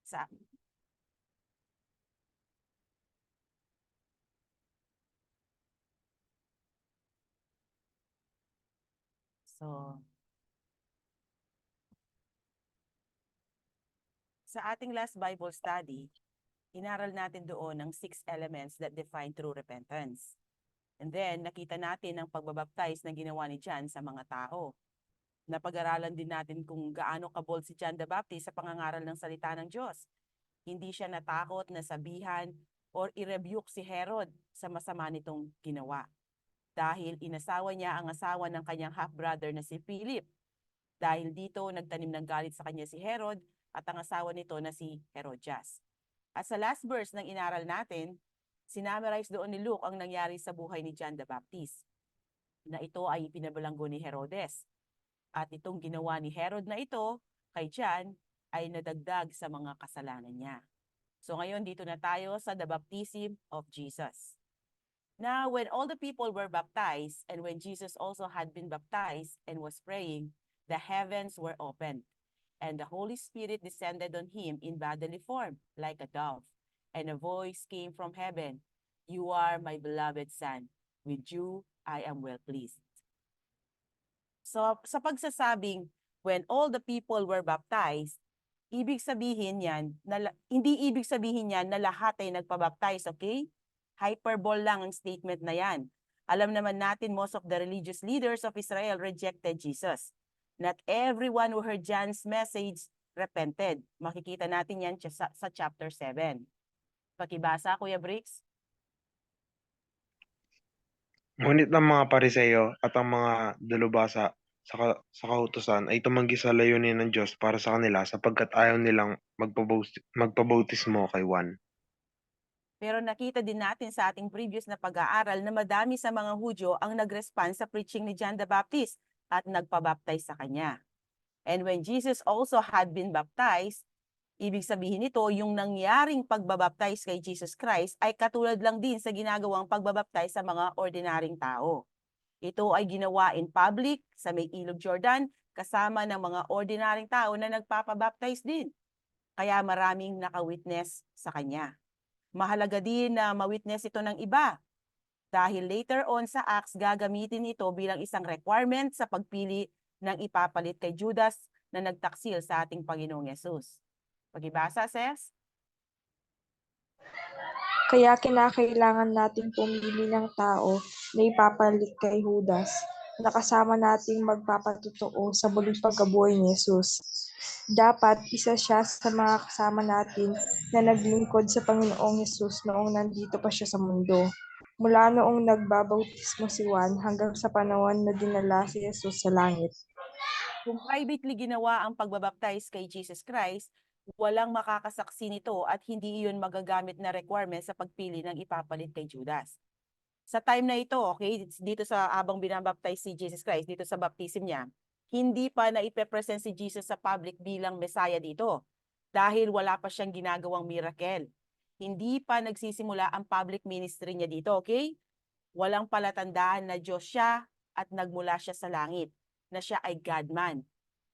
Sa So, sa ating last Bible study, inaral natin doon ang 6 elements that define true repentance. And then, nakita natin ang pagbabaptize na ginawa ni John sa mga tao. Napag-aralan din natin kung gaano kabold si John the Baptist sa pangangaral ng salita ng Diyos. Hindi siya natakot na sabihan or i-rebuke si Herod sa masama nitong ginawa. Dahil inasawa niya ang asawa ng kanyang half-brother na si Philip. Dahil dito, nagtanim ng galit sa kanya si Herod at ang asawa nito na si Herodias. At sa last verse ng inaral natin, sinamarize doon ni Luke ang nangyari sa buhay ni John the Baptist, na ito ay pinabalanggo ni Herodes. At itong ginawa ni Herod na ito kay John ay nadagdag sa mga kasalanan niya. So ngayon dito na tayo sa the baptism of Jesus. Now, when all the people were baptized, and when Jesus also had been baptized and was praying, the heavens were opened, and the Holy Spirit descended on him in bodily form, like a dove. And a voice came from heaven, "You are my beloved Son. With you I am well pleased." So, sa pagsasabing, when all the people were baptized, ibig sabihin yan, hindi ibig sabihin yan na lahat ay nagpabaptize, okay? Hyperbole lang ang statement na yan. Alam naman natin, most of the religious leaders of Israel rejected Jesus. Not everyone who heard John's message repented. Makikita natin yan sa chapter 7. Pakibasa, Kuya Briggs. Ngunit ang mga Pariseo at ang mga dalubhasa sa kautusan ay tumanggi sa layunin ng Diyos para sa kanila sapagkat ayaw nilang magpabautismo kay Juan. Pero nakita din natin sa ating previous na pag-aaral na madami sa mga Hudyo ang nag-respond sa preaching ni John the Baptist at nagpabaptize sa kanya. And when Jesus also had been baptized, ibig sabihin nito, yung nangyaring pagbabaptize kay Jesus Christ ay katulad lang din sa ginagawang pagbabaptize sa mga ordinaryong tao. Ito ay ginawa in public sa may Ilog Jordan kasama ng mga ordinaryong tao na nagpapabaptize din. Kaya maraming nakawitness sa kanya. Mahalaga din na mawitness ito ng iba dahil later on sa Acts gagamitin ito bilang isang requirement sa pagpili ng ipapalit kay Judas na nagtaksil sa ating Panginoong Yesus. Pagibasa, Ses? Kaya kinakailangan nating pumili ng tao na ipapalit kay Judas, na kasama nating magpapatotoo sa muling pagkabuhay ni Jesus. Dapat isa siya sa mga kasama natin na naglingkod sa Panginoong Jesus noong nandito pa siya sa mundo. Mula noong nagbabautismo si Juan hanggang sa panahon na dinala si Jesus sa langit. Kung privately ginawa ang pagbabaptize kay Jesus Christ, walang makakasaksi nito at hindi iyon magagamit na requirement sa pagpili ng ipapalit kay Judas. Sa time na ito, okay, dito sa abang binabaptize si Jesus Christ, dito sa baptism niya, hindi pa na ipepresent si Jesus sa public bilang Messiah dito dahil wala pa siyang ginagawang miracle. Hindi pa nagsisimula ang public ministry niya dito, okay? Walang palatandaan na Diyos siya at nagmula siya sa langit, na siya ay God-man.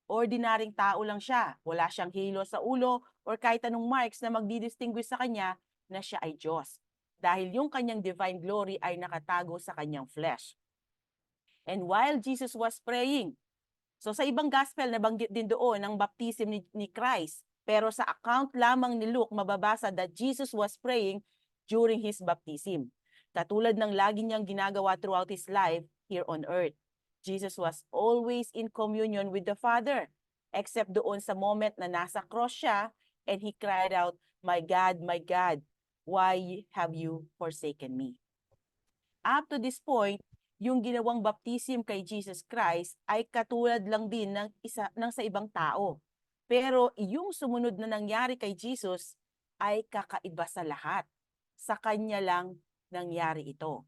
Ordinaryong tao lang siya, wala siyang halo sa ulo or kahit anong marks na magdidistinguish sa kanya na siya ay Diyos. Dahil yung kanyang divine glory ay nakatago sa kanyang flesh. And while Jesus was praying, so sa ibang gospel, nabanggit din doon ang baptism ni Christ. Pero sa account lamang ni Luke, mababasa that Jesus was praying during his baptism. Katulad ng lagi niyang ginagawa throughout his life here on earth. Jesus was always in communion with the Father, except doon sa moment na nasa cross siya and he cried out, my God, why have you forsaken me?" Up to this point, yung ginawang baptism kay Jesus Christ ay katulad lang din ng sa ibang tao. Pero yung sumunod na nangyari kay Jesus ay kakaiba sa lahat. Sa kanya lang nangyari ito.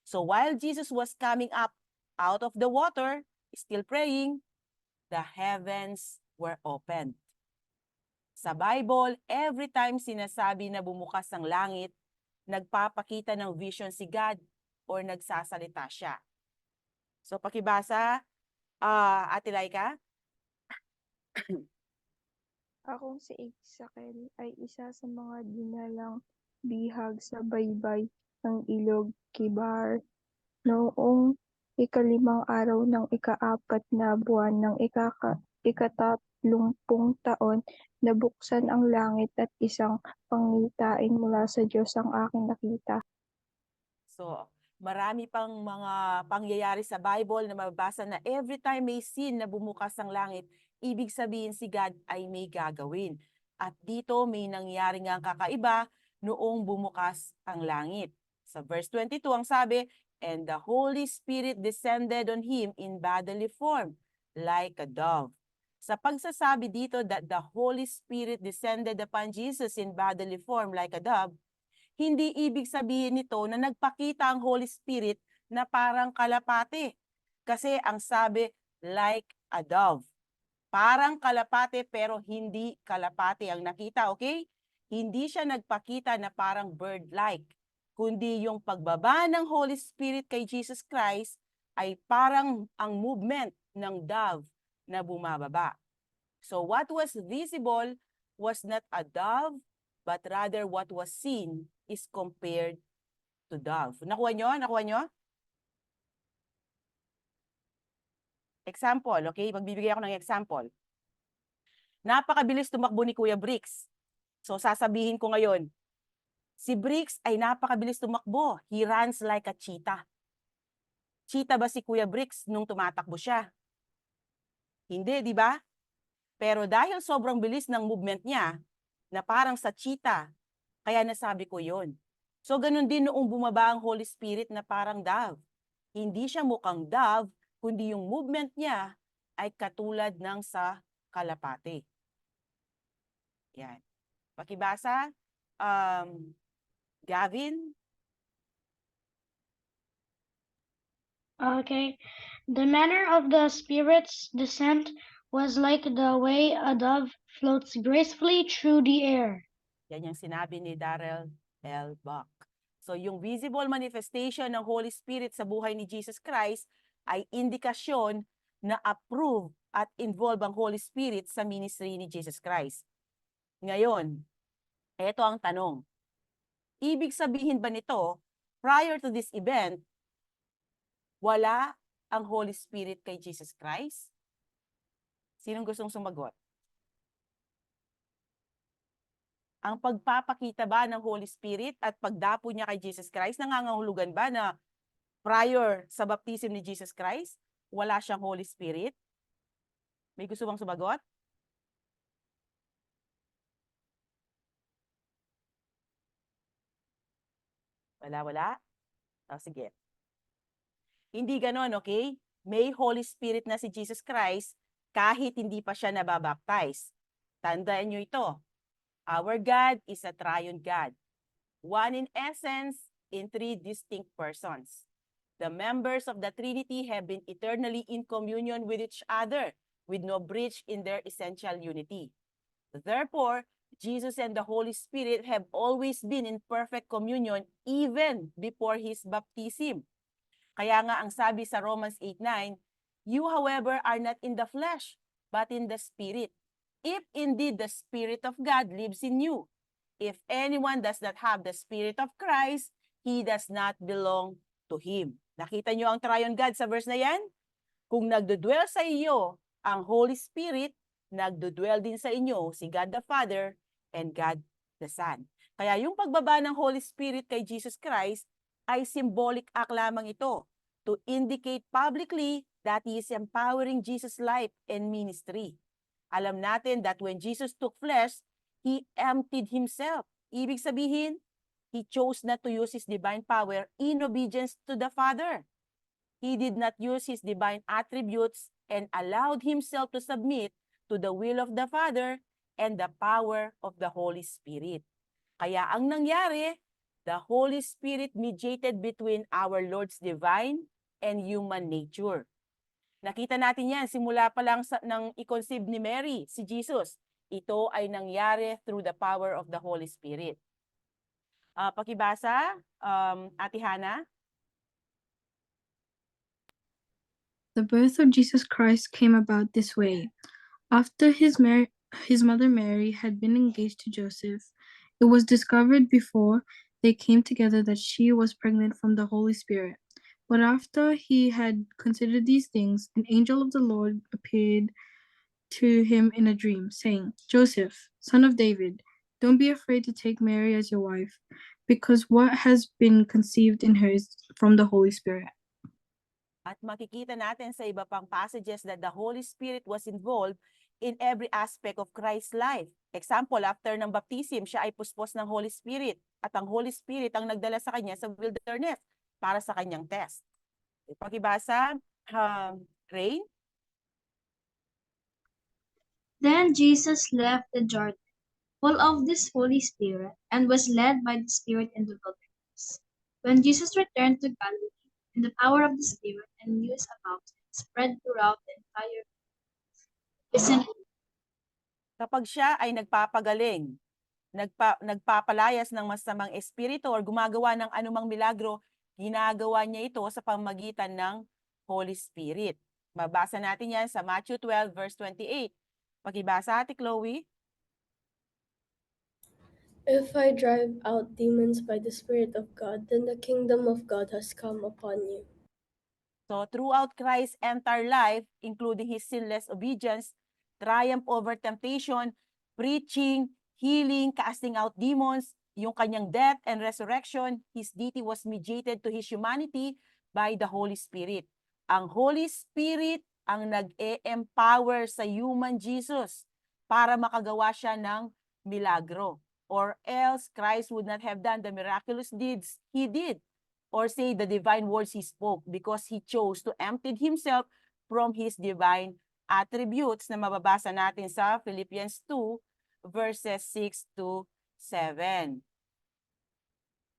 So while Jesus was coming up out of the water, still praying, the heavens were opened. Sa Bible, every time sinasabi na bumukas ang langit, nagpapakita ng vision si God or nagsasalita siya. So pakibasa, Ate Laika. Akong si Isakel ay isa sa mga dinalang bihag sa baybay ng ilog Kibar noong ika-5 araw ng ika-4 na buwan ng ika-30 taon, nabuksan ang langit at isang pangitain mula sa Diyos ang aking nakita. So, marami pang mga pangyayari sa Bible na mababasa na every time may scene na bumukas ang langit, ibig sabihin si God ay may gagawin. At dito may nangyari nga kakaiba noong bumukas ang langit. Sa verse 22 ang sabi, "And the Holy Spirit descended on him in bodily form, like a dove." Sa pagsasabi dito that the Holy Spirit descended upon Jesus in bodily form like a dove, hindi ibig sabihin nito na nagpakita ang Holy Spirit na parang kalapate. Kasi ang sabi, like a dove. Parang kalapate pero hindi kalapate ang nakita, okay? Hindi siya nagpakita na parang bird-like, kundi yung pagbaba ng Holy Spirit kay Jesus Christ ay parang ang movement ng dove na bumababa. So what was visible was not a dove, but rather what was seen is compared to dove. Nakuha nyo? Nakuha nyo? Example, okay? Magbibigay ako ng example. Napakabilis tumakbo ni Kuya Bricks. So sasabihin ko ngayon, si Bricks ay napakabilis tumakbo. He runs like a cheetah. Cheetah ba si Kuya Bricks nung tumatakbo siya? Hindi, di ba? Pero dahil sobrang bilis ng movement niya, na parang sa cheetah, kaya nasabi ko yon. So ganun din noong bumaba ang Holy Spirit na parang dove. Hindi siya mukhang dove, kundi yung movement niya ay katulad ng sa kalapate. Yan. Pakibasa, Gavin. Okay. The manner of the Spirit's descent was like the way a dove floats gracefully through the air. Yan yung sinabi ni Darrell L. Buck. So yung visible manifestation ng Holy Spirit sa buhay ni Jesus Christ ay indikasyon na approve at involve ang Holy Spirit sa ministry ni Jesus Christ. Ngayon, eto ang tanong. Ibig sabihin ba nito, prior to this event, wala ang Holy Spirit kay Jesus Christ? Sinong gustong sumagot? Ang pagpapakita ba ng Holy Spirit at pagdapo niya kay Jesus Christ, nangangahulugan ba na prior sa baptism ni Jesus Christ, wala siyang Holy Spirit? May gusto bang sumagot? Wala? O, sige. Hindi ganon, okay? May Holy Spirit na si Jesus Christ kahit hindi pa siya nababaptize. Tandaan nyo ito. Our God is a triune God. One in essence, in 3 distinct persons. The members of the Trinity have been eternally in communion with each other, with no breach in their essential unity. Therefore, Jesus and the Holy Spirit have always been in perfect communion even before His baptism. Kaya nga ang sabi sa Romans 8:9, "You however are not in the flesh, but in the Spirit. If indeed the Spirit of God lives in you. If anyone does not have the Spirit of Christ, he does not belong to Him." Nakita niyo ang triune God sa verse na yan? Kung nagdudwell sa iyo ang Holy Spirit, nagdudwell din sa inyo si God the Father and God the Son. Kaya yung pagbaba ng Holy Spirit kay Jesus Christ ay symbolic act lamang ito to indicate publicly that He is empowering Jesus' life and ministry. Alam natin that when Jesus took flesh, He emptied Himself. Ibig sabihin, He chose not to use His divine power in obedience to the Father. He did not use His divine attributes and allowed Himself to submit to the will of the Father and the power of the Holy Spirit. Kaya ang nangyari, the Holy Spirit mediated between our Lord's divine and human nature. Nakita natin yan simula pa lang nang i-conceive ni Mary, si Jesus. Ito ay nangyari through the power of the Holy Spirit. Pakibasa, Ate Hana. The birth of Jesus Christ came about this way. After his his mother Mary had been engaged to Joseph, it was discovered before they came together that she was pregnant from the Holy Spirit. But after he had considered these things, an angel of the Lord appeared to him in a dream, saying, Joseph, son of David, don't be afraid to take Mary as your wife, because what has been conceived in her is from the Holy Spirit. At makikita natin sa iba pang passages that the Holy Spirit was involved in every aspect of Christ's life. Example, after ng baptism, siya ay puspos ng Holy Spirit at ang Holy Spirit ang nagdala sa kanya sa wilderness para sa kanyang test. Pakibasa, Rain. Then Jesus left the Jordan, full of this Holy Spirit, and was led by the Spirit in the wilderness. When Jesus returned to Galilee, in the power of the Spirit, and news about him spread throughout the entire vicinity. Kapag siya ay nagpapagaling, nagpapalayas ng masamang espiritu or gumagawa ng anumang milagro, ginagawa niya ito sa pamamagitan ng Holy Spirit. Mabasa natin yan sa Matthew 12 verse 28. Pakibasa, Ate Chloe. If I drive out demons by the Spirit of God, then the kingdom of God has come upon you. So throughout Christ's entire life, including his sinless obedience, triumph over temptation, preaching, healing, casting out demons, yung kanyang death and resurrection, his deity was mediated to his humanity by the Holy Spirit. Ang Holy Spirit ang nag-e-empower sa human Jesus para makagawa siya ng milagro. Or else Christ would not have done the miraculous deeds he did, or say the divine words he spoke, because he chose to empty himself from his divine attributes na mababasa natin sa Philippians 2 verses 6 to 7.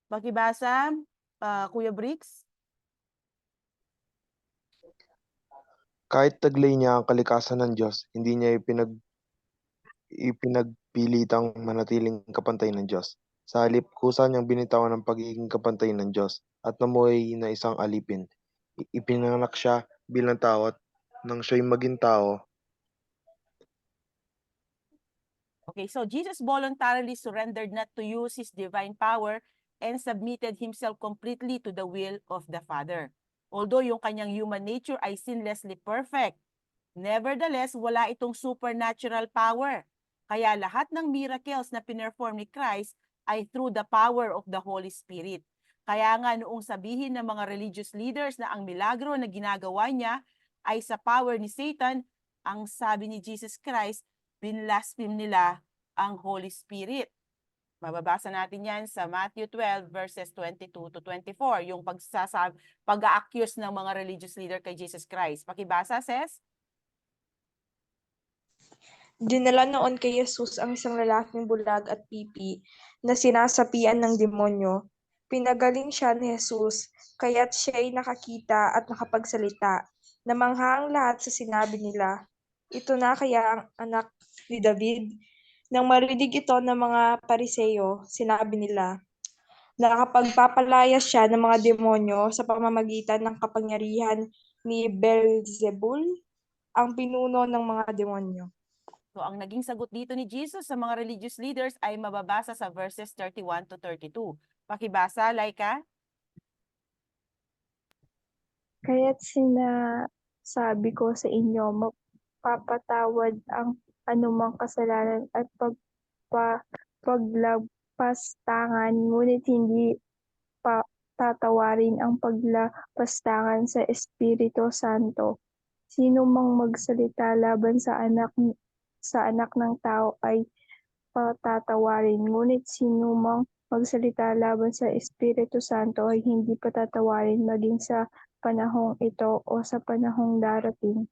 Pakibasa, Kuya Briggs. Kahit taglay niya ang kalikasan ng Diyos, hindi niya ipinagpilitang manatiling kapantay ng Diyos. Sa halip, kusa niyang binitawan ang pagiging kapantay ng Diyos at namuhay na isang alipin. Ipinanganak siya bilang tao at nang siya'y maging tao. Okay, so Jesus voluntarily surrendered not to use his divine power and submitted himself completely to the will of the Father. Although yung kanyang human nature ay sinlessly perfect, nevertheless, wala itong supernatural power. Kaya lahat ng miracles na pinerform ni Christ ay through the power of the Holy Spirit. Kaya nga noong sabihin ng mga religious leaders na ang milagro na ginagawa niya ay sa power ni Satan, ang sabi ni Jesus Christ, binlaspheme nila ang Holy Spirit. Mababasa natin yan sa Matthew 12 verses 22 to 24, yung pag-a-accuse ng mga religious leader kay Jesus Christ. Pakibasa, Ses? Dinala noon kay Jesus ang isang lalaking bulag at pipi na sinasapian ng demonyo. Pinagaling siya ni Jesus, kaya't siya'y nakakita at nakapagsalita. Namangha ang lahat sa sinabi nila. Ito na kaya ang anak ni David? Nang marinig ito ng mga Pariseo, sinabi nila, nakapagpapalayas siya ng mga demonyo sa pamamagitan ng kapangyarihan ni Beelzebul, ang pinuno ng mga demonyo. So ang naging sagot dito ni Jesus sa mga religious leaders ay mababasa sa verses 31 to 32. Pakibasa, Laika. Kaya't sinasabi ko sa inyo, magpapatawad ang anumang kasalanan at paglagpastangan, ngunit hindi pa tatawarin ang paglagpastangan sa Espiritu Santo. Sino mang magsalita laban sa anak ng tao ay patatawarin, ngunit sino mang magsalita laban sa Espiritu Santo ay hindi patatawarin maging sa panahong ito o sa panahong darating.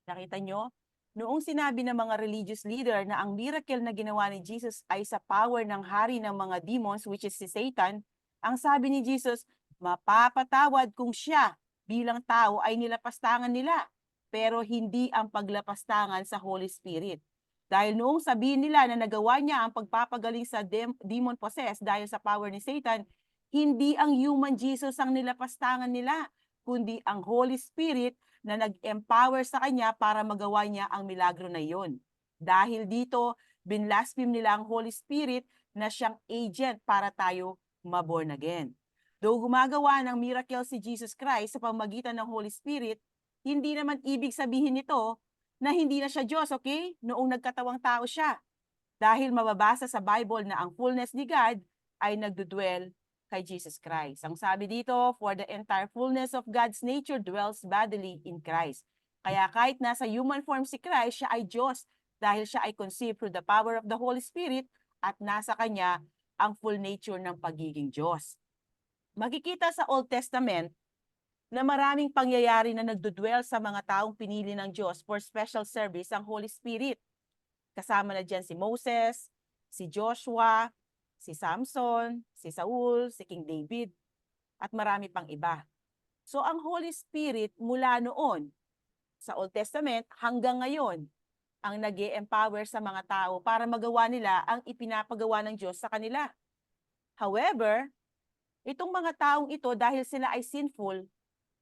Nakita nyo? Noong sinabi ng mga religious leader na ang miracle na ginawa ni Jesus ay sa power ng hari ng mga demons, which is si Satan, ang sabi ni Jesus, mapapatawad kung siya bilang tao ay nilapastangan nila, pero hindi ang paglapastangan sa Holy Spirit. Dahil noong sabihin nila na nagawa niya ang pagpapagaling sa demon-possessed dahil sa power ni Satan, hindi ang human Jesus ang nilapastangan nila, kundi ang Holy Spirit na nag-empower sa kanya para magawa niya ang milagro na iyon. Dahil dito, binlaspheme nila ang Holy Spirit na siyang agent para tayo maborn again. Though gumagawa ng miracle si Jesus Christ sa pamamagitan ng Holy Spirit, hindi naman ibig sabihin nito na hindi na siya Diyos, okay? Noong nagkatawang tao siya. Dahil mababasa sa Bible na ang fullness ni God ay nagdudwell kay Jesus Christ. Ang sabi dito, for the entire fullness of God's nature dwells bodily in Christ. Kaya kahit nasa human form si Christ, siya ay Diyos dahil siya ay conceived through the power of the Holy Spirit at nasa kanya ang full nature ng pagiging Diyos. Makikita sa Old Testament na maraming pangyayari na nagdudwell sa mga taong pinili ng Diyos for special service ang Holy Spirit. Kasama na dyan si Moses, si Joshua, si Samson, si Saul, si King David, at marami pang iba. So ang Holy Spirit mula noon sa Old Testament hanggang ngayon ang nag-e-empower sa mga tao para magawa nila ang ipinapagawa ng Diyos sa kanila. However, itong mga taong ito dahil sila ay sinful,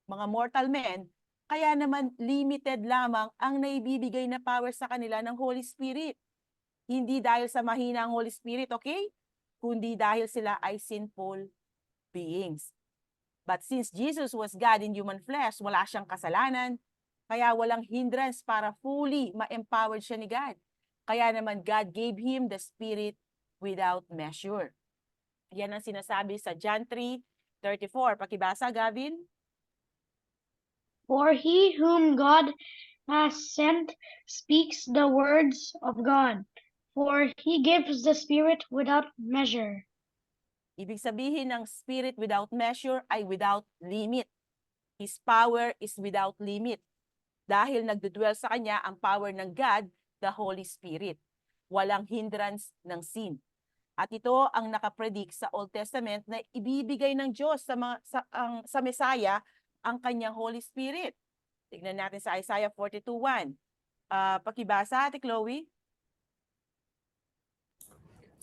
mga mortal men, kaya naman limited lamang ang naibibigay na power sa kanila ng Holy Spirit. Hindi dahil sa mahina ang Holy Spirit, okay? Kundi dahil sila ay sinful beings. But since Jesus was God in human flesh, wala siyang kasalanan, kaya walang hindrance para fully ma-empowered siya ni God. Kaya naman God gave him the Spirit without measure. Yan ang sinasabi sa John 3:34. Pakibasa, Gavin. For he whom God has sent speaks the words of God, for he gives the Spirit without measure. Ibig sabihin ng Spirit without measure ay without limit. His power is without limit. Dahil nagdudwell sa kanya ang power ng God, the Holy Spirit. Walang hindrance ng sin. At ito ang nakapredict sa Old Testament na ibibigay ng Diyos sa Messiah ang kanyang Holy Spirit. Tignan natin sa Isaiah 42:1. Pakibasa, Ate Chloe.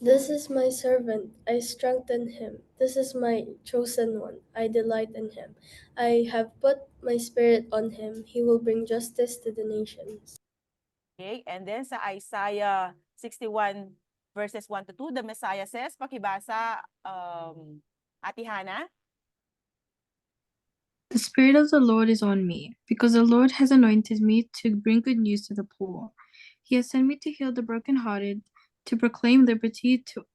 This is my servant, I strengthen him. This is my chosen one, I delight in him. I have put my spirit on him. He will bring justice to the nations. Okay, and then sa Isaiah 61 verses 1-2, the Messiah says, pakibasa, Ate Hannah. The Spirit of the Lord is on me, because the Lord has anointed me to bring good news to the poor. He has sent me to heal the brokenhearted, to proclaim liberty to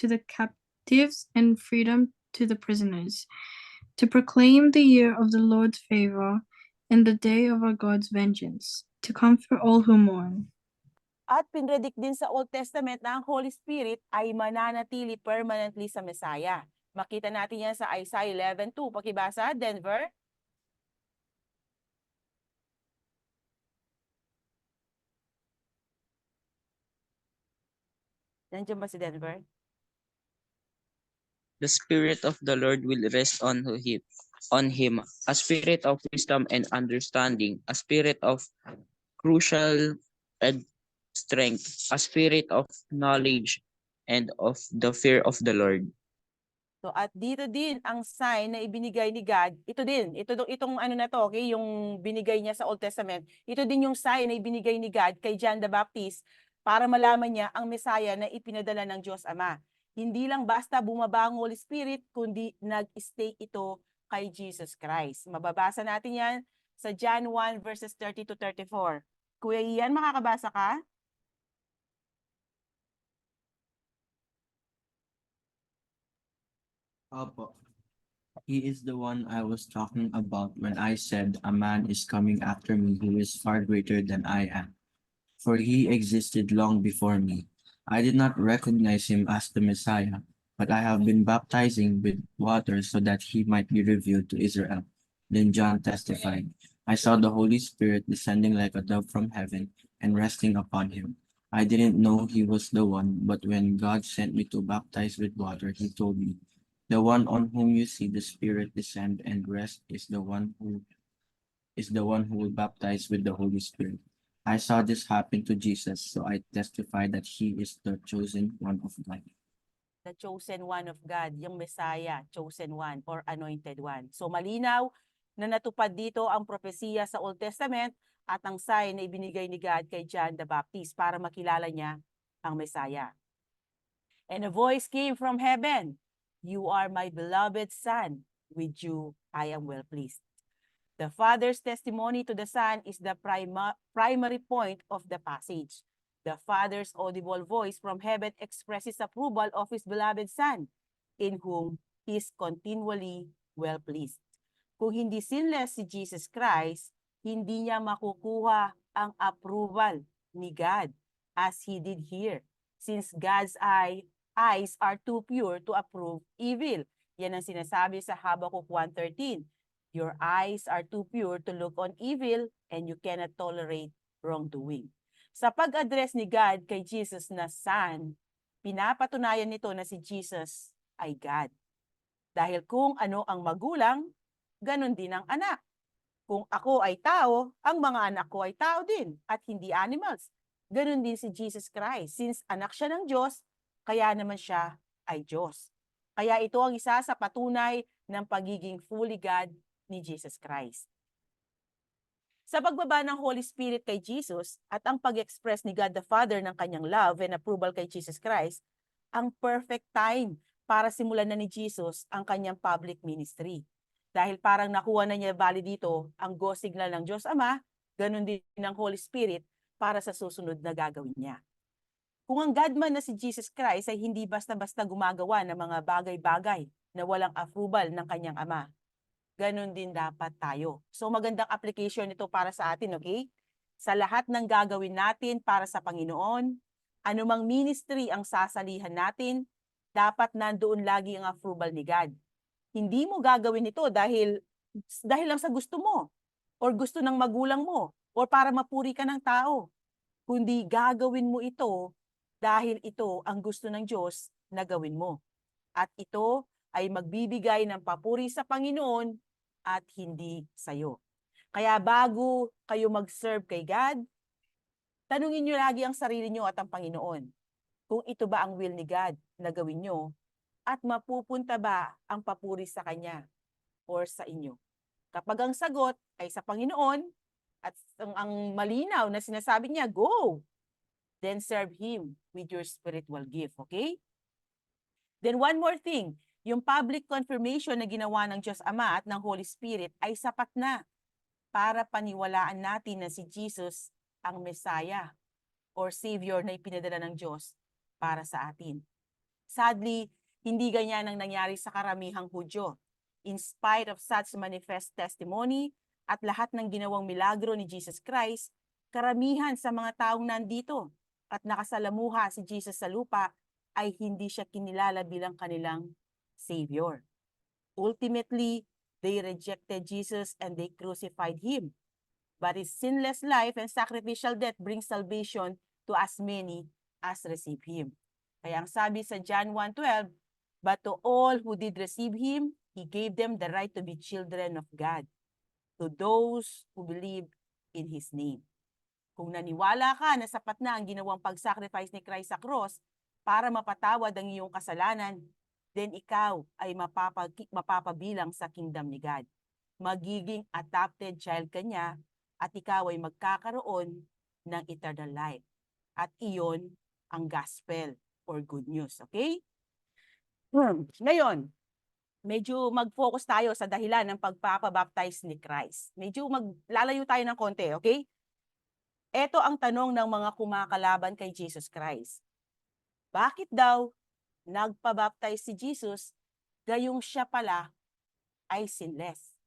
the captives and freedom to the prisoners, to proclaim the year of the Lord's favor and the day of our God's vengeance, to comfort all who mourn. At pinredict din sa Old Testament na ang Holy Spirit ay mananatili permanently sa Messiah. Makita natin yan sa Isaiah 11:2. Pakibasa, Denver. Nandiyan ba si Denver? The Spirit of the Lord will rest on him, a spirit of wisdom and understanding, a spirit of crucial and strength, a spirit of knowledge and of the fear of the Lord. So at dito din ang sign na ibinigay ni God, itong ano na to, okay, yung binigay niya sa Old Testament, ito din yung sign na ibinigay ni God kay John the Baptist para malaman niya ang Messiah na ipinadala ng Diyos Ama. Hindi lang basta bumaba ang Holy Spirit, kundi nag-stay ito kay Jesus Christ. Mababasa natin yan sa John 1 verses 30-34. Kuya Ian, makakabasa ka? Opo. He is the one I was talking about when I said a man is coming after me who is far greater than I am. For he existed long before me. I did not recognize him as the Messiah, but I have been baptizing with water so that he might be revealed to Israel. Then John testified, I saw the Holy Spirit descending like a dove from heaven and resting upon him. I didn't know he was the one, but when God sent me to baptize with water, he told me, the one on whom you see the Spirit descend and rest is the one who will baptize with the Holy Spirit. I saw this happen to Jesus, so I testify that he is the chosen one of God. The chosen one of God, yung Messiah, chosen one or anointed one. So malinaw na natupad dito ang propesiya sa Old Testament at ang sign na ibinigay ni God kay John the Baptist para makilala niya ang Messiah. And a voice came from heaven, "You are my beloved Son, with you I am well pleased." The Father's testimony to the Son is the primary point of the passage. The Father's audible voice from heaven expresses approval of His beloved Son, in whom He is continually well pleased. Kung hindi sinless si Jesus Christ, hindi niya makukuha ang approval ni God as He did here, since God's eyes are too pure to approve evil. Yan ang sinasabi sa Habakkuk 1:13. Your eyes are too pure to look on evil, and you cannot tolerate wrongdoing. Sa pag-address ni God kay Jesus na Son, pinapatunayan nito na si Jesus ay God. Dahil kung ano ang magulang, ganun din ang anak. Kung ako ay tao, ang mga anak ko ay tao din at hindi animals. Ganun din si Jesus Christ. Since anak siya ng Diyos, kaya naman siya ay Diyos. Kaya ito ang isa sa patunay ng pagiging fully God ni Jesus Christ. Sa pagbaba ng Holy Spirit kay Jesus at ang pag-express ni God the Father ng kanyang love and approval kay Jesus Christ, ang perfect time para simulan na ni Jesus ang kanyang public ministry. Dahil parang nakuha na niya bali dito ang go signal ng Diyos Ama, ganun din ng Holy Spirit para sa susunod na gagawin niya. Kung ang God man na si Jesus Christ ay hindi basta-basta gumagawa ng mga bagay-bagay na walang approval ng kanyang Ama, ganun din dapat tayo. So magandang application ito para sa atin, okay? Sa lahat ng gagawin natin para sa Panginoon, anumang ministry ang sasalihan natin, dapat nandoon lagi ang approval ni God. Hindi mo gagawin ito dahil lang sa gusto mo, or gusto ng magulang mo, or para mapuri ka ng tao. Kundi gagawin mo ito dahil ito ang gusto ng Diyos na gawin mo. At ito ay magbibigay ng papuri sa Panginoon at hindi sa iyo. Kaya bago kayo mag-serve kay God, tanungin niyo lagi ang sarili niyo at ang Panginoon kung ito ba ang will ni God na gawin niyo at mapupunta ba ang papuri sa Kanya or sa inyo. Kapag ang sagot ay sa Panginoon at ang malinaw na sinasabi niya, go! Then serve Him with your spiritual gift, okay? Then one more thing, yung public confirmation na ginawa ng Diyos Ama at ng Holy Spirit ay sapat na para paniwalaan natin na si Jesus ang Messiah or Savior na ipinadala ng Diyos para sa atin. Sadly, hindi ganyan ang nangyari sa karamihang Hudyo. In spite of such manifest testimony at lahat ng ginawang milagro ni Jesus Christ, karamihan sa mga taong nandito at nakasalamuha si Jesus sa lupa ay hindi siya kinilala bilang kanilang Savior. Ultimately, they rejected Jesus and they crucified Him. But His sinless life and sacrificial death brings salvation to as many as receive Him. Kaya ang sabi sa John 1:12, but to all who did receive Him, He gave them the right to be children of God, to those who believe in His name. Kung naniwala ka na sapat na ang ginawang pag-sacrifice ni Christ sa cross para mapatawad ang iyong kasalanan, then ikaw ay mapapabilang sa kingdom ni God. Magiging adopted child ka niya at ikaw ay magkakaroon ng eternal life. At iyon ang gospel or good news, okay? Ngayon, medyo mag-focus tayo sa dahilan ng pagpapabaptize ni Christ. Medyo maglalayo tayo ng konti, okay? Ito ang tanong ng mga kumakalaban kay Jesus Christ. Bakit daw nagpabaptize si Jesus, gayong siya pala ay sinless?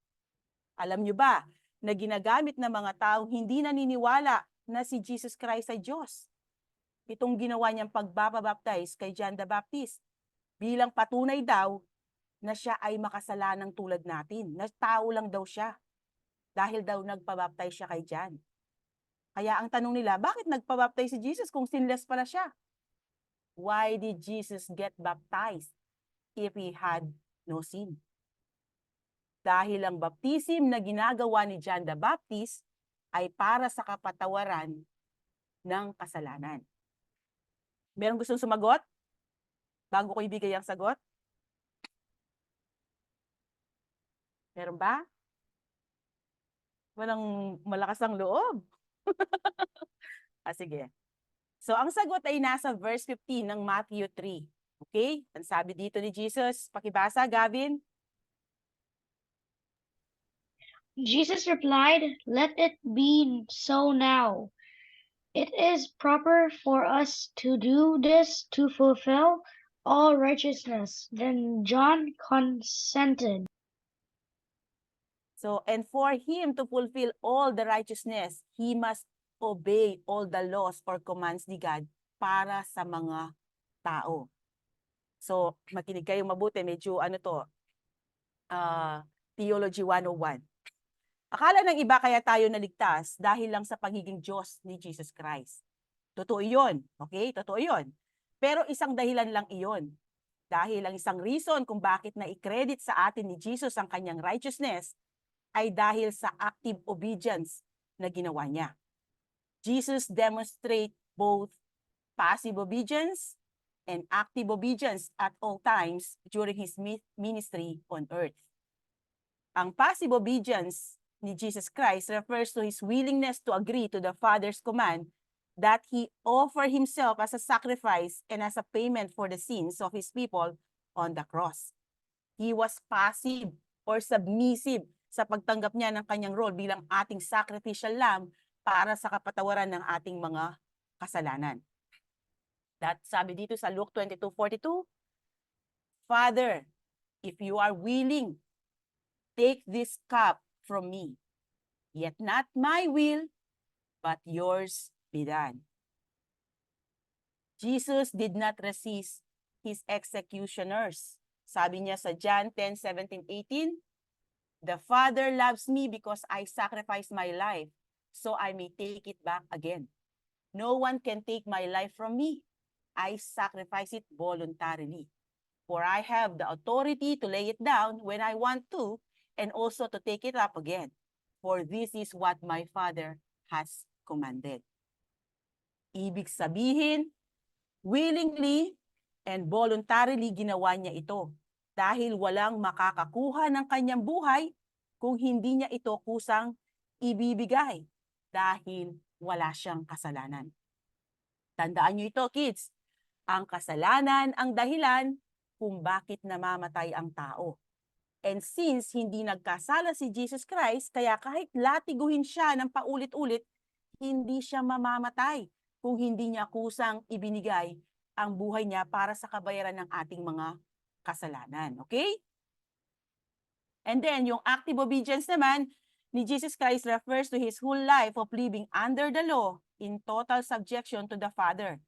Alam nyo ba na ginagamit ng mga taong hindi naniniwala na si Jesus Christ ay Diyos? Itong ginawa niyang pagbabaptize kay John the Baptist bilang patunay daw na siya ay makasalanang tulad natin, na tao lang daw siya dahil daw nagpabaptize siya kay John. Kaya ang tanong nila, bakit nagpabaptize si Jesus kung sinless pala siya? Why did Jesus get baptized if He had no sin? Dahil ang baptism na ginagawa ni John the Baptist ay para sa kapatawaran ng kasalanan. Meron gustong sumagot? Bago ko ibigay ang sagot? Meron ba? Walang malakas ang loob. Sige. So, ang sagot ay nasa verse 15 ng Matthew 3. Okay? Ang sabi dito ni Jesus, pakibasa, Gavin. Jesus replied, "Let it be so now. It is proper for us to do this to fulfill all righteousness." Then John consented. So, and for him to fulfill all the righteousness, he must obey all the laws or commands ni God para sa mga tao. So, makinig kayo mabuti. Medyo Theology 101. Akala ng iba kaya tayo naligtas dahil lang sa pagiging Diyos ni Jesus Christ. Totoo yun. Okay? Totoo yun. Pero isang dahilan lang iyon. Dahil ang isang reason kung bakit na-credit sa atin ni Jesus ang kanyang righteousness ay dahil sa active obedience na ginawa niya. Jesus demonstrate both passive obedience and active obedience at all times during his ministry on earth. Ang passive obedience ni Jesus Christ refers to his willingness to agree to the Father's command that he offer himself as a sacrifice and as a payment for the sins of his people on the cross. He was passive or submissive sa pagtanggap niya ng kanyang role bilang ating sacrificial lamb para sa kapatawaran ng ating mga kasalanan. That sabi dito sa Luke 22:42, Father, if you are willing, take this cup from me. Yet not my will, but yours be done. Jesus did not resist his executioners. Sabi niya sa John 10:17-18, the Father loves me because I sacrifice my life, so I may take it back again. No one can take my life from me. I sacrifice it voluntarily. For I have the authority to lay it down when I want to, and also to take it up again. For this is what my Father has commanded. Ibig sabihin, willingly and voluntarily ginawa niya ito dahil walang makakakuha ng kanyang buhay kung hindi niya ito kusang ibibigay dahil wala siyang kasalanan. Tandaan niyo ito, kids. Ang kasalanan ang dahilan kung bakit namamatay ang tao. And since hindi nagkasala si Jesus Christ, kaya kahit latiguhin siya ng paulit-ulit, hindi siya mamamatay kung hindi niya kusang ibinigay ang buhay niya para sa kabayaran ng ating mga kasalanan. Okay? And then, yung active obedience naman ni Jesus Christ refers to his whole life of living under the law in total subjection to the Father,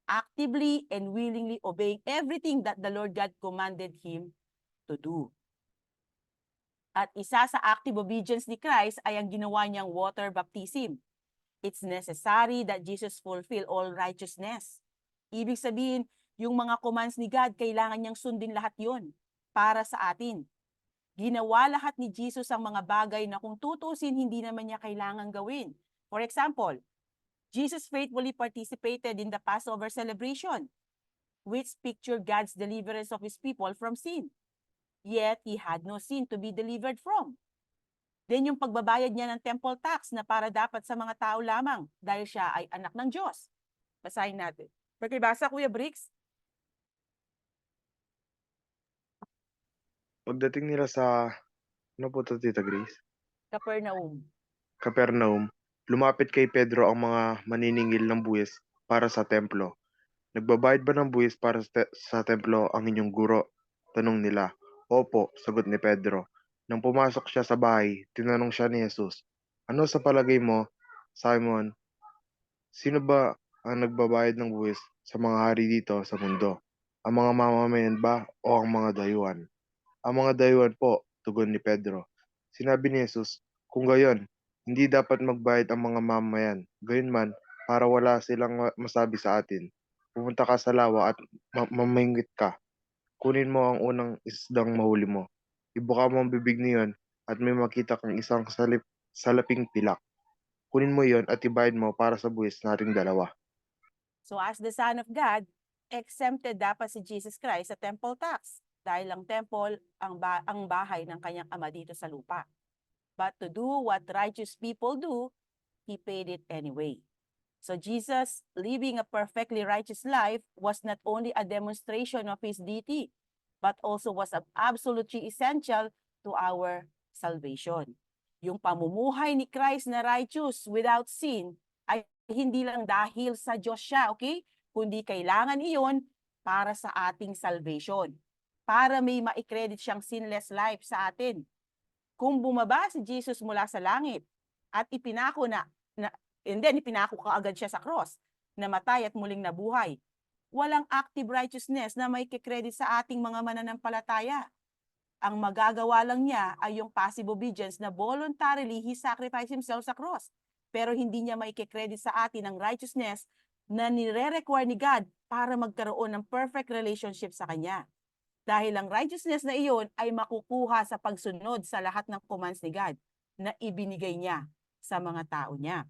actively and willingly obeying everything that the Lord God commanded him to do. At isa sa active obedience ni Christ ay ang ginawa niyang water baptism. It's necessary that Jesus fulfill all righteousness. Ibig sabihin, yung mga commands ni God, kailangan niyang sundin lahat yon para sa atin. Ginawa lahat ni Jesus ang mga bagay na kung tutusin, hindi naman niya kailangan gawin. For example, Jesus faithfully participated in the Passover celebration, which pictured God's deliverance of his people from sin. Yet, he had no sin to be delivered from. Then yung pagbabayad niya ng temple tax na para dapat sa mga tao lamang dahil siya ay anak ng Diyos. Basahin natin. Pakibasa, Kuya Briggs. Pagdating nila sa, ano po ito, Tita Grace? Capernaum, lumapit kay Pedro ang mga maniningil ng buwis para sa templo. Nagbabayad ba ng buwis para sa templo ang inyong guro? Tanong nila. Opo, sagot ni Pedro. Nang pumasok siya sa bahay, tinanong siya ni Jesus, ano sa palagay mo, Simon, sino ba ang nagbabayad ng buwis sa mga hari dito sa mundo? Ang mga mamamayan ba o ang mga dayuhan? Ang mga dayuhan po, tugon ni Pedro. Sinabi ni Jesus, kung gayon, hindi dapat magbayad ang mga mamamayan. Gayunman, para wala silang masabi sa atin, pumunta ka sa lawa at mamingwit ka. Kunin mo ang unang isdang mahuli mo. Ibuka mo ang bibig niyon at may makita kang isang salaping pilak. Kunin mo yon at ibayad mo para sa buwis nating dalawa. So as the Son of God, exempted dapat si Jesus Christ sa temple tax dahil ang temple ang bahay ng kanyang ama dito sa lupa. But to do what righteous people do, he paid it anyway. So Jesus living a perfectly righteous life was not only a demonstration of his deity, but also was absolutely essential to our salvation. Yung pamumuhay ni Christ na righteous without sin ay hindi lang dahil sa Diyos siya, okay? Kundi kailangan iyon para sa ating salvation. Para may ma-credit siyang sinless life sa atin. Kung bumaba si Jesus mula sa langit at ipinako ipinako kaagad siya sa cross, namatay at muling nabuhay, walang active righteousness na may kikredit sa ating mga mananampalataya. Ang magagawa lang niya ay yung passive obedience na voluntarily he sacrificed himself sa cross. Pero hindi niya may kikredit sa atin ang righteousness na nire-require ni God para magkaroon ng perfect relationship sa Kanya. Dahil ang righteousness na iyon ay makukuha sa pagsunod sa lahat ng commands ni God na ibinigay niya sa mga tao niya.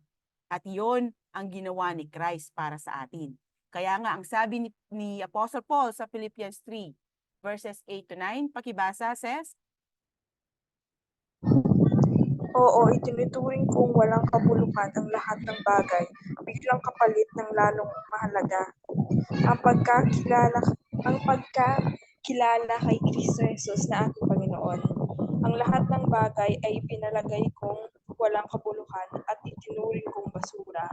At iyon ang ginawa ni Christ para sa atin. Kaya nga, ang sabi ni Apostle Paul sa Philippians 3, verses 8 to 9, pakibasa, says, Oo, itinuturing kong walang kabulukan ang lahat ng bagay, biglang kapalit ng lalong mahalaga. Ang pagkakilala kay Kristo Jesus na ating Panginoon. Ang lahat ng bagay ay pinalagay kong walang kabulukan at itinuring kong basura.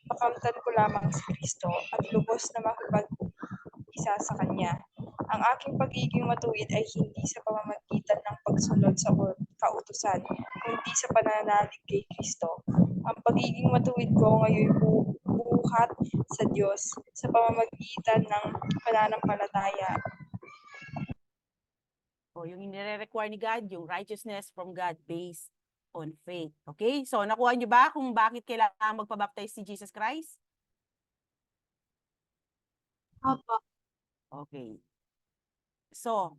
Makamtan ko lamang si Kristo at lubos na makipag-isa sa Kanya. Ang aking pagiging matuwid ay hindi sa pamamagitan ng pagsunod sa kautusan, kundi sa pananalig kay Kristo. Ang pagiging matuwid ko ngayon buhat sa Diyos sa pamamagitan ng pananampalataya. o yung nire-require ni God, yung righteousness from God based on faith. Okay? So, nakuha niyo ba kung bakit kailangan magpabaptize si Jesus Christ? Opo. Okay. So,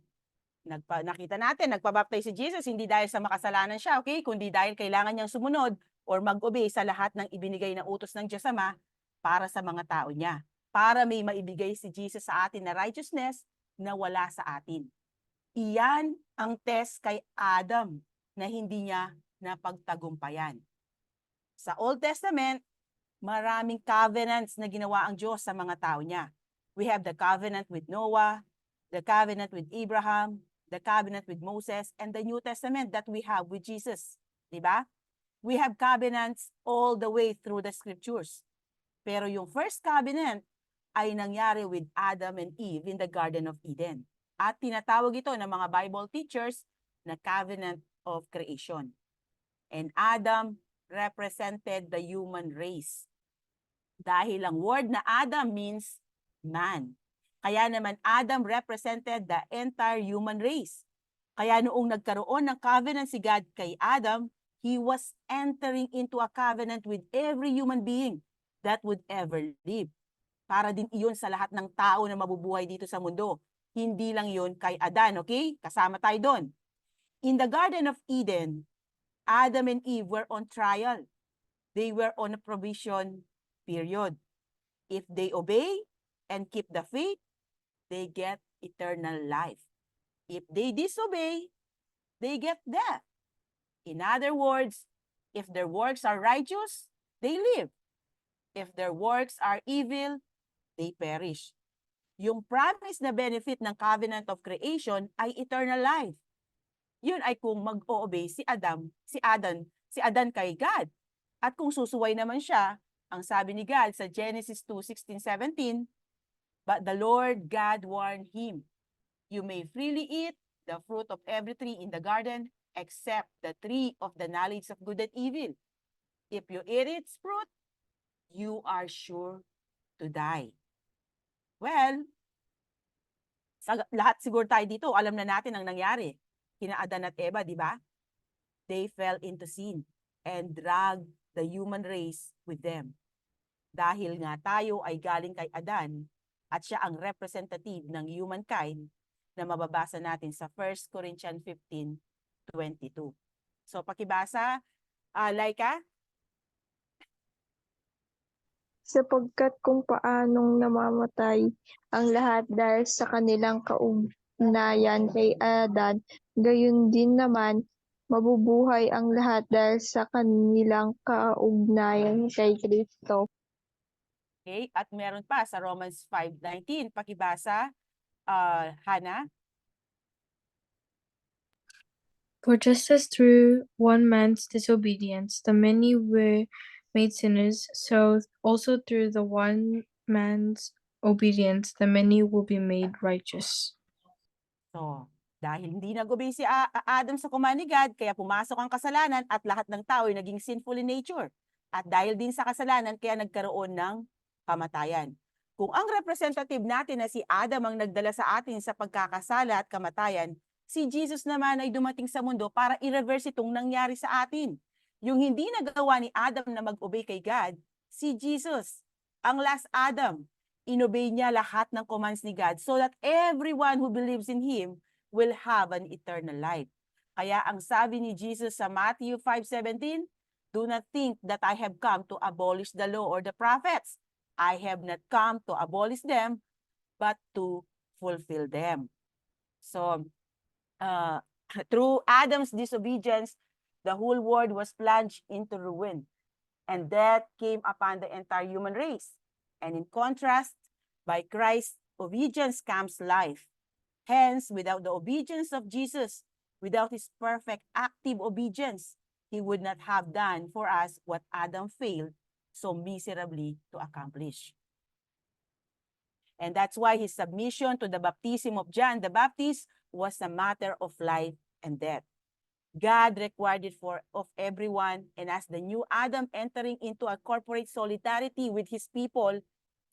nakita natin, nagpabaptize si Jesus hindi dahil sa makasalanan siya, okay? Kundi dahil kailangan niyang sumunod or mag-obey sa lahat ng ibinigay na utos ng Diyos Ama para sa mga tao niya. Para may maibigay si Jesus sa atin na righteousness na wala sa atin. Iyan ang test kay Adam na hindi niya napagtagumpayan. Sa Old Testament, maraming covenants na ginawa ang Diyos sa mga tao niya. We have the covenant with Noah, the covenant with Abraham, the covenant with Moses, and the New Testament that we have with Jesus. Diba? We have covenants all the way through the scriptures. Pero yung first covenant ay nangyari with Adam and Eve in the Garden of Eden. At tinatawag ito ng mga Bible teachers na covenant of creation. And Adam represented the human race. Dahil ang word na Adam means man. Kaya naman Adam represented the entire human race. Kaya noong nagkaroon ng covenant si God kay Adam, he was entering into a covenant with every human being that would ever live. Para din iyon sa lahat ng tao na mabubuhay dito sa mundo. Hindi lang iyon kay Adan, okay? Kasama tayo doon. In the Garden of Eden, Adam and Eve were on trial. They were on a provision period. If they obey and keep the faith, they get eternal life. If they disobey, they get death. In other words, if their works are righteous, they live. If their works are evil, they perish. Yung promise na benefit ng covenant of creation ay eternal life. Yun ay kung mag-o-obey si Adan kay God. At kung susuway naman siya, ang sabi ni God sa Genesis 2:16-17, but the Lord God warned him, you may freely eat the fruit of every tree in the garden, except the tree of the knowledge of good and evil. If you eat its fruit, you are sure to die. Well, lahat siguro tayo dito, alam na natin ang nangyari. Kina Adan at Eva, di ba? They fell into sin and dragged the human race with them. Dahil nga tayo ay galing kay Adan at siya ang representative ng humankind na mababasa natin sa 1 Corinthians 15:22. So pakibasa, Laika? Sapagkat kung paanong namamatay ang lahat dahil sa kanilang kaugnayan kay Adan, gayon din naman Mabubuhay ang lahat dahil sa kanilang kaugnayan kay Kristo. Okay? At meron pa sa Romans 5:19. Pakibasa, Hannah. For just as through one man's disobedience the many were made sinners, so also through the one man's obedience the many will be made righteous. So, dahil hindi nag-obey si Adam sa command ni God, kaya pumasok ang kasalanan at lahat ng tao ay naging sinful in nature. At dahil din sa kasalanan, kaya nagkaroon ng kamatayan. Kung ang representative natin na si Adam ang nagdala sa atin sa pagkakasala at kamatayan, si Jesus naman ay dumating sa mundo para i-reverse itong nangyari sa atin. Yung hindi nagawa ni Adam na mag-obey kay God, si Jesus, ang last Adam, inobey niya lahat ng commands ni God so that everyone who believes in Him will have an eternal life. Kaya ang sabi ni Jesus sa Matthew 5:17, do not think that I have come to abolish the law or the prophets. I have not come to abolish them, but to fulfill them. So, through Adam's disobedience, the whole world was plunged into ruin, and death came upon the entire human race. And in contrast, by Christ's obedience comes life. Hence, without the obedience of Jesus, without his perfect active obedience, he would not have done for us what Adam failed so miserably to accomplish. And that's why his submission to the baptism of John the Baptist was a matter of life and death. God required it of everyone, and as the new Adam entering into a corporate solidarity with his people,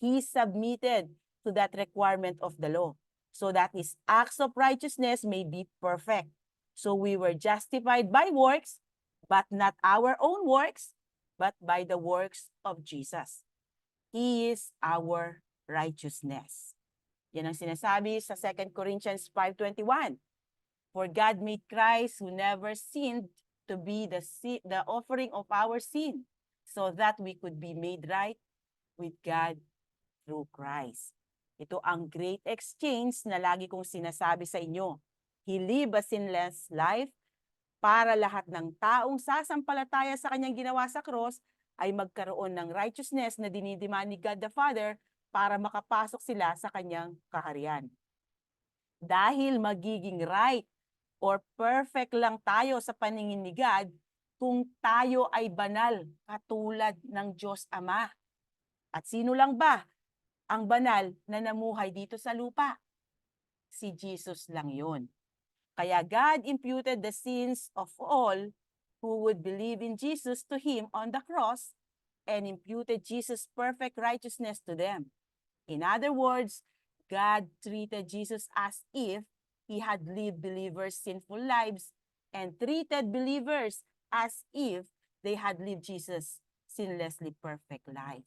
he submitted to that requirement of the law, so that his acts of righteousness may be perfect. So we were justified by works, but not our own works, but by the works of Jesus. He is our righteousness. Yan ang sinasabi sa 2 Corinthians 5:21. For God made Christ who never sinned to be the offering of our sin, so that we could be made right with God through Christ. Ito ang great exchange na lagi kong sinasabi sa inyo. He lived a sinless life para lahat ng taong sasampalataya sa kanyang ginawa sa cross ay magkaroon ng righteousness na dinidemand ni God the Father para makapasok sila sa kanyang kaharian. Dahil magiging right or perfect lang tayo sa paningin ni God kung tayo ay banal katulad ng Diyos Ama. At sino lang ba ang banal na namuhay dito sa lupa? Si Jesus lang yun. Kaya God imputed the sins of all who would believe in Jesus to Him on the cross and imputed Jesus' perfect righteousness to them. In other words, God treated Jesus as if He had lived believers' sinful lives and treated believers as if they had lived Jesus' sinlessly perfect life.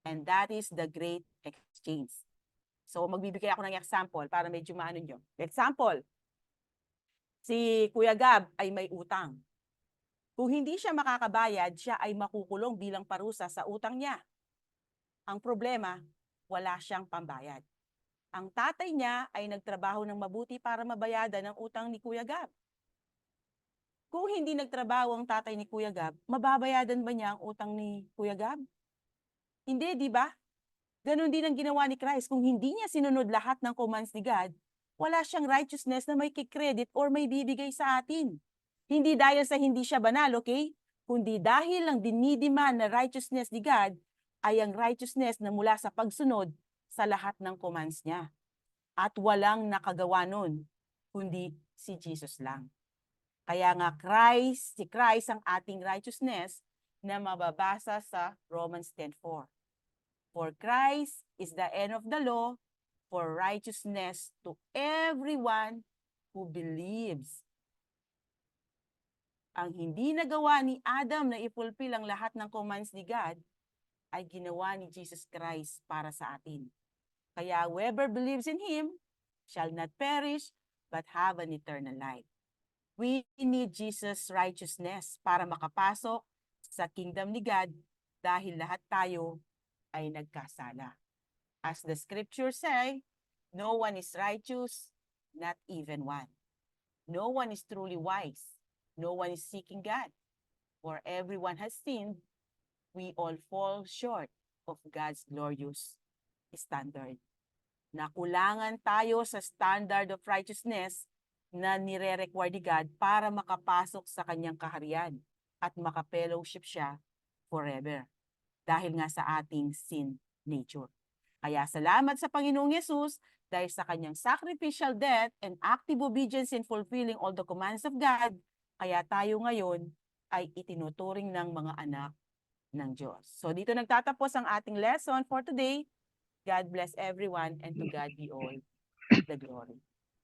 And that is the great exchange. So magbibigay ako ng example para medyo maano nyo. Example, si Kuya Gab ay may utang. Kung hindi siya makakabayad, siya ay makukulong bilang parusa sa utang niya. Ang problema, wala siyang pambayad. Ang tatay niya ay nagtrabaho ng mabuti para mabayadan ang utang ni Kuya Gab. Kung hindi nagtrabaho ang tatay ni Kuya Gab, mababayadan ba niya ang utang ni Kuya Gab? Hindi, di ba? Ganon din ang ginawa ni Christ. Kung hindi niya sinunod lahat ng commands ni God, wala siyang righteousness na may kikredit or may bibigay sa atin. Hindi dahil sa hindi siya banal, okay? Kundi dahil ang dinidiman na righteousness ni God ay ang righteousness na mula sa pagsunod sa lahat ng commands niya. At walang nakagawa nun, kundi si Jesus lang. Kaya nga si Christ ang ating righteousness na mababasa sa Romans 10:4. For Christ is the end of the law for righteousness to everyone who believes. Ang hindi nagawa ni Adam na i-fulfill ang lahat ng commands ni God ay ginawa ni Jesus Christ para sa atin. Kaya whoever believes in Him shall not perish but have an eternal life. We need Jesus' righteousness para makapasok sa kingdom ni God dahil lahat tayo ay nagkasala. As the scriptures say, no one is righteous, not even one. No one is truly wise. No one is seeking God. For everyone has sinned. We all fall short of God's glorious standard. Nakulangan tayo sa standard of righteousness na nire-require ni God para makapasok sa kanyang kaharian at makapellowship siya forever. Dahil nga sa ating sin nature. Kaya salamat sa Panginoong Yesus dahil sa kanyang sacrificial death and active obedience in fulfilling all the commands of God, kaya tayo ngayon ay itinuturing ng mga anak ng Diyos. So dito nagtatapos ang ating lesson for today. God bless everyone and to God be all the glory.